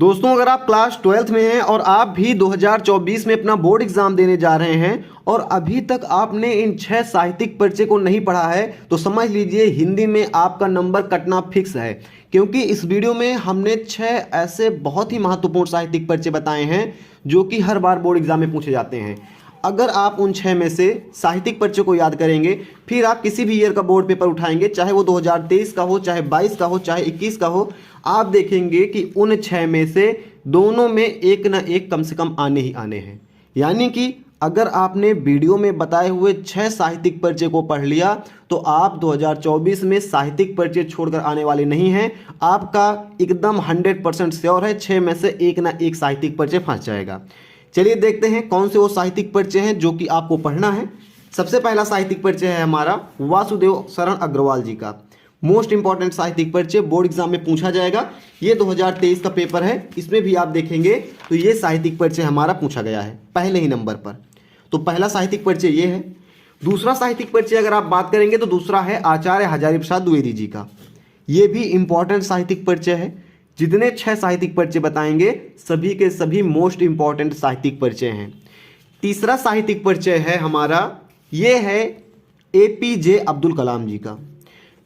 दोस्तों, अगर आप क्लास 12th में हैं और आप भी 2024 में अपना बोर्ड एग्जाम देने जा रहे हैं और अभी तक आपने इन 6 साहित्यिक परिचय को नहीं पढ़ा है तो समझ लीजिए हिंदी में आपका नंबर कटना फिक्स है। क्योंकि इस वीडियो में हमने 6 ऐसे बहुत ही महत्वपूर्ण साहित्यिक परिचय बताए हैं जो कि हर बार बोर्ड एग्जाम में पूछे जाते हैं। अगर आप उन 6 में से साहित्यिक परिचय को याद करेंगे, फिर आप किसी भी ईयर का बोर्ड पेपर उठाएंगे, चाहे वो 2023 का हो, चाहे 22 का हो, चाहे 21 का हो, आप देखेंगे कि उन 6 में से दोनों में एक ना एक कम से कम आने ही आने हैं। यानी कि अगर आपने वीडियो में बताए हुए 6 साहित्यिक परिचय को पढ़ लिया तो आप 2024 में साहित्यिक परिचय छोड़कर आने वाले नहीं हैं। आपका एकदम 100% श्योर है 6 में से एक ना एक साहित्यिक परिचय फंस जाएगा। चलिए देखते हैं कौन से वो साहित्यिक परिचय हैं जो कि आपको पढ़ना है। सबसे पहला साहित्यिक परिचय है हमारा वासुदेव शरण अग्रवाल जी का। मोस्ट इंपॉर्टेंट साहित्यिक परिचय बोर्ड एग्जाम में पूछा जाएगा। ये 2023 का पेपर है, इसमें भी आप देखेंगे तो ये साहित्यिक परिचय हमारा पूछा गया है पहले ही नंबर पर। तो पहला साहित्यिक परिचय ये है। दूसरा साहित्यिक परिचय अगर आप बात करेंगे तो दूसरा है आचार्य हजारी प्रसाद द्विवेदी जी का। ये भी इंपॉर्टेंट साहित्यिक परिचय है। जितने 6 साहित्यिक परिचय बताएंगे सभी के सभी मोस्ट इंपॉर्टेंट साहित्यिक परिचय हैं। तीसरा साहित्यिक परिचय है हमारा, ये है APJ अब्दुल कलाम जी का।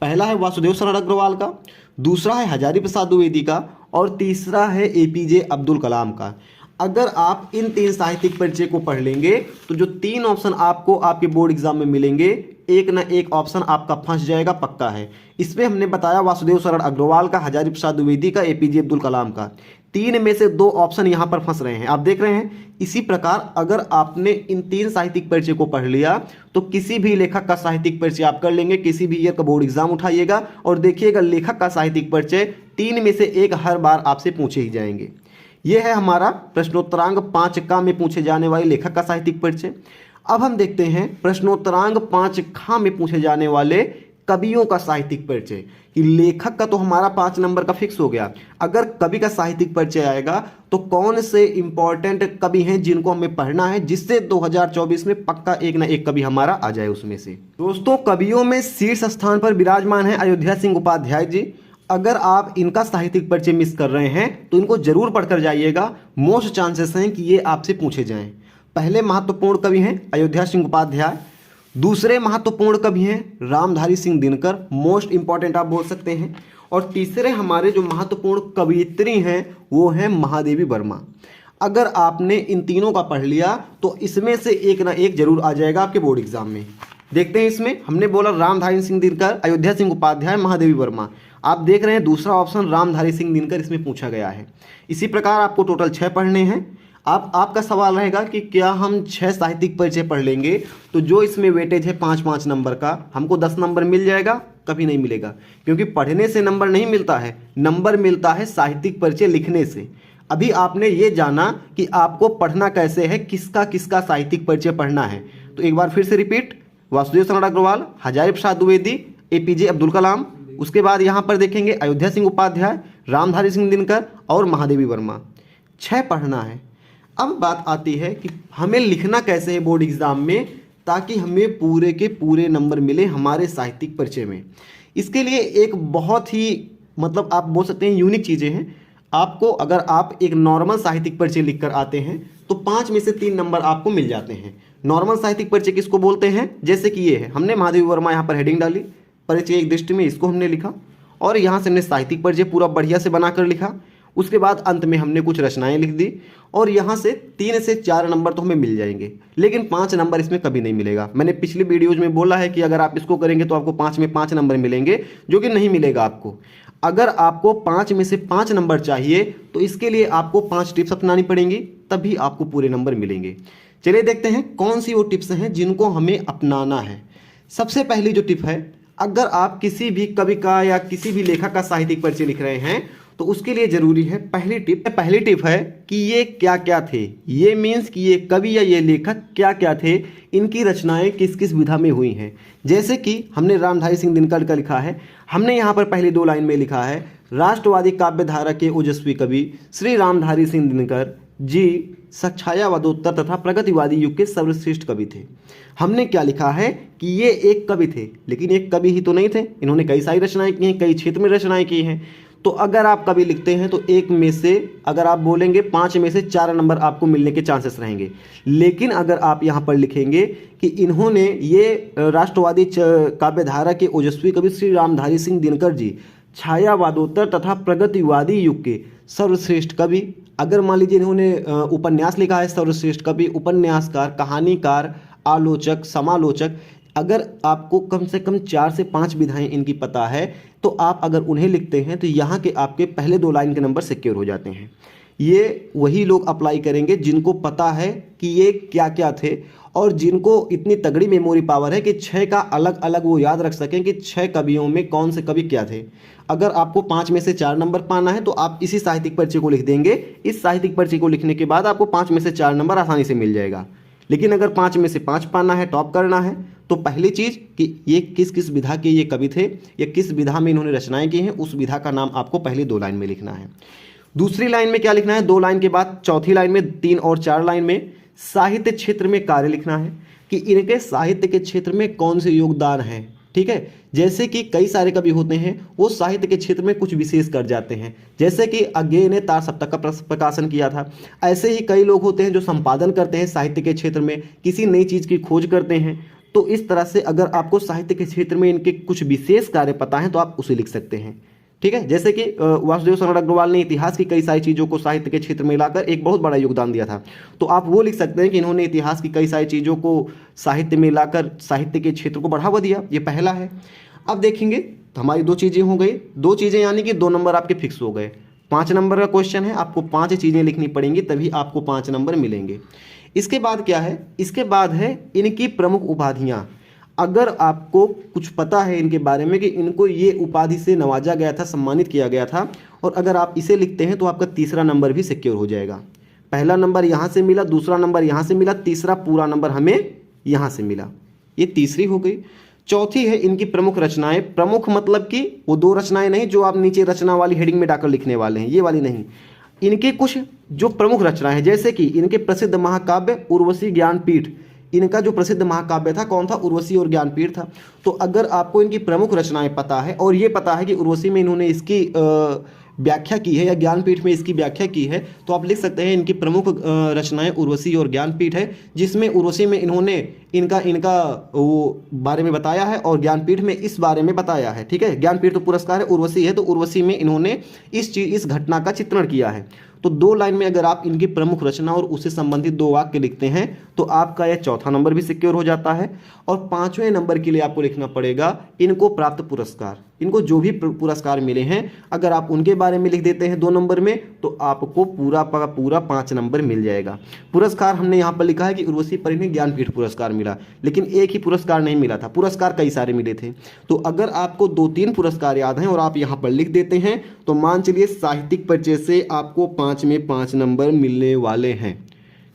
पहला है वासुदेव शरण अग्रवाल का, दूसरा है हजारी प्रसाद द्विवेदी का और तीसरा है APJ अब्दुल कलाम का। अगर आप इन 3 साहित्यिक परिचय को पढ़ लेंगे तो जो 3 ऑप्शन आपको आपके बोर्ड एग्जाम में मिलेंगे, एक ना एक ऑप्शन आपका फंस जाएगा, पक्का है। इसमें हमने बताया वासुदेव शरण अग्रवाल का, हजारी प्रसाद द्विवेदी का, APJ अब्दुल कलाम का। 3 में से 2 ऑप्शन यहाँ पर फंस रहे हैं, आप देख रहे हैं। इसी प्रकार अगर आपने इन 3 साहित्यिक परिचय को पढ़ लिया तो किसी भी लेखक का साहित्यिक परिचय आप कर लेंगे। किसी भी ईयर का बोर्ड एग्जाम उठाइएगा और देखिएगा लेखक का साहित्यिक परिचय 3 में से एक हर बार आपसे पूछे ही जाएंगे। यह है हमारा प्रश्नोत्तरांक 5 का में पूछे जाने वाले लेखक का साहित्यिक परिचय। अब हम देखते हैं प्रश्नोत्तरांक 5 खा में पूछे जाने वाले कवियों का साहित्यिक परिचय। कि लेखक का तो हमारा 5 नंबर का फिक्स हो गया, अगर कवि का साहित्यिक परिचय आएगा तो कौन से इंपॉर्टेंट कवि हैं जिनको हमें पढ़ना है, जिससे 2024 में पक्का एक ना एक कवि हमारा आ जाए उसमें से। दोस्तों, कवियों में शीर्ष स्थान पर विराजमान है अयोध्या सिंह उपाध्याय जी। अगर आप इनका साहित्यिक परिचय मिस कर रहे हैं तो इनको जरूर पढ़कर जाइएगा। मोस्ट चांसेस हैं कि ये आपसे पूछे जाएं। पहले महत्वपूर्ण कवि हैं अयोध्या सिंह उपाध्याय, दूसरे महत्वपूर्ण कवि हैं रामधारी सिंह दिनकर, मोस्ट इंपॉर्टेंट आप बोल सकते हैं, और तीसरे हमारे जो महत्वपूर्ण कवयित्री हैं वो हैं महादेवी वर्मा। अगर आपने इन तीनों का पढ़ लिया तो इसमें से एक ना एक जरूर आ जाएगा आपके बोर्ड एग्जाम में। देखते हैं, इसमें हमने बोला रामधारी सिंह दिनकर, अयोध्या सिंह उपाध्याय, महादेवी वर्मा। आप देख रहे हैं दूसरा ऑप्शन रामधारी सिंह दिनकर इसमें पूछा गया है। इसी प्रकार आपको टोटल 6 पढ़ने हैं। आपका सवाल रहेगा कि क्या हम 6 साहित्यिक परिचय पढ़ लेंगे तो जो इसमें वेटेज है 5-5 नंबर का, हमको 10 नंबर मिल जाएगा? कभी नहीं मिलेगा, क्योंकि पढ़ने से नंबर नहीं मिलता है, नंबर मिलता है साहित्यिक परिचय लिखने से। अभी आपने ये जाना कि आपको पढ़ना कैसे है, किसका किसका साहित्यिक परिचय पढ़ना है। तो एक बार फिर से रिपीट, वासुदेव शरण अग्रवाल, हजारी प्रसाद द्विवेदी, APJ अब्दुल कलाम, उसके बाद यहाँ पर देखेंगे अयोध्या सिंह उपाध्याय, रामधारी सिंह दिनकर और महादेवी वर्मा। 6 पढ़ना है। अब बात आती है कि हमें लिखना कैसे है बोर्ड एग्जाम में ताकि हमें पूरे के पूरे नंबर मिले हमारे साहित्यिक परिचय में। इसके लिए एक बहुत ही मतलब आप बोल सकते हैं यूनिक चीज़ें हैं। आपको अगर आप एक नॉर्मल साहित्यिक परिचय लिखकर आते हैं तो 5 में से 3 नंबर आपको मिल जाते हैं। नॉर्मल साहित्यिक परिचय किसको बोलते हैं? जैसे कि ये है, हमने महादेवी वर्मा यहाँ पर हेडिंग डाली, परिचय एक दृष्टि में, इसको हमने लिखा और यहाँ से हमने साहित्यिक परिचय पूरा बढ़िया से बनाकर लिखा। उसके बाद अंत में हमने कुछ रचनाएं लिख दी और यहाँ से 3 से 4 नंबर तो हमें मिल जाएंगे, लेकिन 5 नंबर इसमें कभी नहीं मिलेगा। मैंने पिछली वीडियोज में बोला है कि अगर आप इसको करेंगे तो आपको 5 में 5 नंबर मिलेंगे, जो कि नहीं मिलेगा आपको। अगर आपको 5 में से 5 नंबर चाहिए तो इसके लिए आपको 5 टिप्स अपनानी पड़ेंगी, तभी आपको पूरे नंबर मिलेंगे। चलिए देखते हैं कौन सी वो टिप्स हैं जिनको हमें अपनाना है। सबसे पहली जो टिप है, अगर आप किसी भी कवि का या किसी भी लेखक का साहित्यिक परिचय लिख रहे हैं तो उसके लिए जरूरी है पहली टिप है कि ये क्या क्या थे। ये मीन्स कि ये कवि या ये लेखक क्या क्या थे, इनकी रचनाएं किस किस विधा में हुई हैं। जैसे कि हमने रामधारी सिंह दिनकर का लिखा है, हमने यहाँ पर पहली 2 लाइन में लिखा है, राष्ट्रवादी काव्य धारा के ओजस्वी कवि श्री रामधारी सिंह दिनकर जी सच्छायावादोत्तर तथा प्रगतिवादी युग के सर्वश्रेष्ठ कवि थे। हमने क्या लिखा है कि ये एक कवि थे, लेकिन एक कवि ही तो नहीं थे, इन्होंने कई सारी रचनाएं की हैं, कई क्षेत्र में रचनाएं की हैं। तो अगर आप कभी लिखते हैं तो एक में से अगर आप बोलेंगे 5 में से 4 नंबर आपको मिलने के चांसेस रहेंगे। लेकिन अगर आप यहाँ पर लिखेंगे कि इन्होंने ये राष्ट्रवादी काव्यधारा के ओजस्वी कवि श्री रामधारी सिंह दिनकर जी छायावादोत्तर तथा प्रगतिवादी युग के सर्वश्रेष्ठ कवि, अगर मान लीजिए इन्होंने उपन्यास लिखा है, सर्वश्रेष्ठ कवि, उपन्यासकार, कहानीकार, आलोचक, समालोचक, अगर आपको कम से कम 4 से 5 विधाएं इनकी पता है तो आप अगर उन्हें लिखते हैं तो यहाँ के आपके पहले 2 लाइन के नंबर सिक्योर हो जाते हैं। ये वही लोग अप्लाई करेंगे जिनको पता है कि ये क्या क्या थे और जिनको इतनी तगड़ी मेमोरी पावर है कि 6 का अलग अलग वो याद रख सकें कि 6 कवियों में कौन से कवि क्या थे। अगर आपको 5 में से 4 नंबर पाना है तो आप इसी साहित्यिक पर्चे को लिख देंगे। इस साहित्यिक पर्चे को लिखने के बाद आपको 5 में से 4 नंबर आसानी से मिल जाएगा। लेकिन अगर 5 में से 5 पाना है, टॉप करना है, तो पहली चीज़ कि ये किस किस विधा के ये कवि थे या किस विधा में इन्होंने रचनाएं की हैं, उस विधा का नाम आपको पहली 2 लाइन में लिखना है। दूसरी लाइन में क्या लिखना है, 2 लाइन के बाद चौथी लाइन में 3 और 4 लाइन में साहित्य क्षेत्र में कार्य लिखना है कि इनके साहित्य के क्षेत्र में कौन से योगदान हैं। ठीक है, जैसे कि कई सारे कवि होते हैं वो साहित्य के क्षेत्र में कुछ विशेष कर जाते हैं, जैसे कि अज्ञेय ने तार सप्तक का प्रकाशन किया था। ऐसे ही कई लोग होते हैं जो संपादन करते हैं साहित्य के क्षेत्र में, किसी नई चीज़ की खोज करते हैं। तो इस तरह से अगर आपको साहित्य के क्षेत्र में इनके कुछ विशेष कार्य पता है तो आप उसे लिख सकते हैं। ठीक है, जैसे कि वासुदेव शरण अग्रवाल ने इतिहास की कई सारी चीज़ों को साहित्य के क्षेत्र में लाकर एक बहुत बड़ा योगदान दिया था, तो आप वो लिख सकते हैं कि इन्होंने इतिहास की कई सारी चीज़ों को साहित्य में लाकर साहित्य के क्षेत्र को बढ़ावा दिया। ये पहला है। अब देखेंगे तो हमारी 2 चीज़ें हो गई, 2 चीज़ें यानी कि 2 नंबर आपके फिक्स हो गए। 5 नंबर का क्वेश्चन है, आपको 5 चीज़ें लिखनी पड़ेंगी तभी आपको 5 नंबर मिलेंगे। इसके बाद क्या है, इसके बाद है इनकी प्रमुख उपाधियाँ। अगर आपको कुछ पता है इनके बारे में कि इनको ये उपाधि से नवाजा गया था, सम्मानित किया गया था, और अगर आप इसे लिखते हैं तो आपका तीसरा नंबर भी सिक्योर हो जाएगा। पहला नंबर यहाँ से मिला, दूसरा नंबर यहाँ से मिला, तीसरा पूरा नंबर हमें यहाँ से मिला। ये तीसरी हो गई। चौथी है इनकी प्रमुख रचनाएं। प्रमुख मतलब कि वो 2 रचनाएं नहीं जो आप नीचे रचना वाली हेडिंग में डाकर लिखने वाले हैं, ये वाली नहीं। इनके कुछ जो प्रमुख रचनाएं हैं, जैसे कि इनके प्रसिद्ध महाकाव्य उर्वशी ज्ञानपीठ, इनका जो प्रसिद्ध महाकाव्य था कौन था, उर्वशी और ज्ञानपीठ था। तो अगर आपको इनकी प्रमुख रचनाएं पता है और ये पता है कि उर्वशी में इन्होंने इसकी व्याख्या की है या ज्ञानपीठ में इसकी व्याख्या की है, तो आप लिख सकते हैं इनकी प्रमुख रचनाएं उर्वशी और ज्ञानपीठ है, जिसमें उर्वशी में इन्होंने इनका वो बारे में बताया है और ज्ञानपीठ में इस बारे में बताया है। ठीक है, ज्ञानपीठ तो पुरस्कार है, उर्वशी है तो उर्वशी में इन्होंने इस घटना का चित्रण किया है। तो 2 लाइन में अगर आप इनकी प्रमुख रचना और उससे संबंधित 2 वाक्य लिखते हैं तो आपका यह चौथा नंबर भी सिक्योर हो जाता है। और 5वें नंबर के लिए आपको लिखना पड़ेगा इनको प्राप्त पुरस्कार। इनको जो भी पुरस्कार मिले हैं अगर आप उनके बारे में लिख देते हैं 2 नंबर में तो आपको पूरा 5 नंबर मिल जाएगा। पुरस्कार हमने यहाँ पर लिखा है कि उर्वशी पर इन्हें ज्ञानपीठ पुरस्कार मिला, लेकिन एक ही पुरस्कार नहीं मिला था, पुरस्कार कई सारे मिले थे। तो अगर आपको 2-3 पुरस्कार याद हैं और आप यहाँ पर लिख देते हैं तो मान चलिए साहित्यिक परिचय से आपको 5 में 5 नंबर मिलने वाले हैं।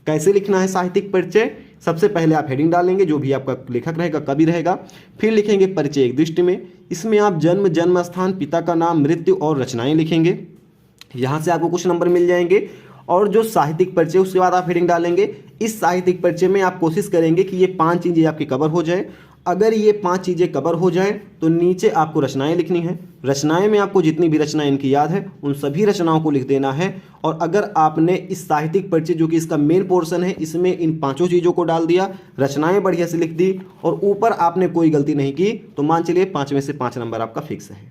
कैसे लिखना है साहित्यिक परिचय, सबसे पहले आप हेडिंग डालेंगे, जो भी आपका लेखक रहेगा, कवि रहेगा, फिर लिखेंगे परिचय एक दृष्टि में। इसमें आप जन्म, जन्म स्थान, पिता का नाम, मृत्यु और रचनाएं लिखेंगे। यहाँ से आपको कुछ नंबर मिल जाएंगे। और जो साहित्यिक परिचय उसके बाद आप हेडिंग डालेंगे। इस साहित्यिक परिचय में आप कोशिश करेंगे कि ये 5 चीज़ें आपकी कवर हो जाए। अगर ये 5 चीज़ें कवर हो जाए तो नीचे आपको रचनाएं लिखनी है। रचनाएं में आपको जितनी भी रचनाएं इनकी याद है उन सभी रचनाओं को लिख देना है। और अगर आपने इस साहित्यिक परिचय जो कि इसका मेन पोर्शन है इसमें इन 5 चीज़ों को डाल दिया, रचनाएं बढ़िया से लिख दी और ऊपर आपने कोई गलती नहीं की, तो मान चलिए 5 में से 5 नंबर आपका फिक्स है।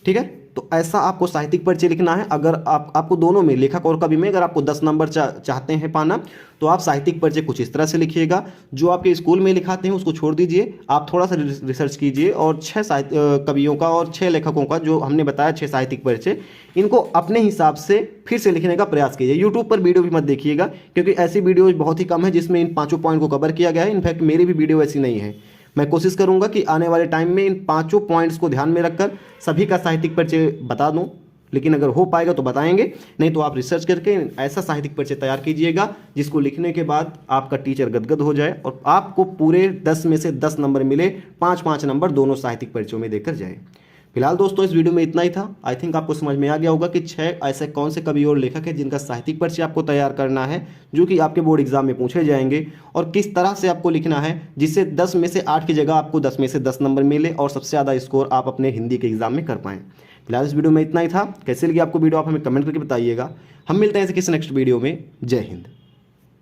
ठीक है, तो ऐसा आपको साहित्यिक परिचय लिखना है। अगर आपको दोनों में, लेखक और कवि में, अगर आपको 10 नंबर चाहते हैं पाना तो आप साहित्यिक परिचय कुछ इस तरह से लिखिएगा। जो आपके स्कूल में लिखाते हैं उसको छोड़ दीजिए, आप थोड़ा सा रिसर्च कीजिए और 6 कवियों का और 6 लेखकों का जो हमने बताया 6 साहित्यिक परिचय, इनको अपने हिसाब से फिर से लिखने का प्रयास कीजिए। यूट्यूब पर वीडियो भी मत देखिएगा क्योंकि ऐसी वीडियोज बहुत ही कम है जिसमें इन 5 पॉइंट को कवर किया गया है। इनफैक्ट मेरी भी वीडियो ऐसी नहीं है। मैं कोशिश करूंगा कि आने वाले टाइम में इन 5 पॉइंट्स को ध्यान में रखकर सभी का साहित्यिक परिचय बता दूं, लेकिन अगर हो पाएगा तो बताएंगे, नहीं तो आप रिसर्च करके ऐसा साहित्यिक परिचय तैयार कीजिएगा जिसको लिखने के बाद आपका टीचर गदगद हो जाए और आपको पूरे 10 में से 10 नंबर मिले, 5-5 नंबर दोनों साहित्यिक परिचयों में देकर जाए। फिलहाल दोस्तों इस वीडियो में इतना ही था। आई थिंक आपको समझ में आ गया होगा कि 6 ऐसे कौन से कवि और लेखक हैं जिनका साहित्यिक परिचय आपको तैयार करना है, जो कि आपके बोर्ड एग्जाम में पूछे जाएंगे, और किस तरह से आपको लिखना है जिससे 10 में से 8 की जगह आपको 10 में से 10 नंबर मिले और सबसे ज़्यादा स्कोर आप अपने हिंदी के एग्जाम में कर पाएँ। फिलहाल इस वीडियो में इतना ही था। कैसे लगी आपको वीडियो आप हमें कमेंट करके बताइएगा। हम मिलते हैं ऐसे किसी नेक्स्ट वीडियो में। जय हिंद।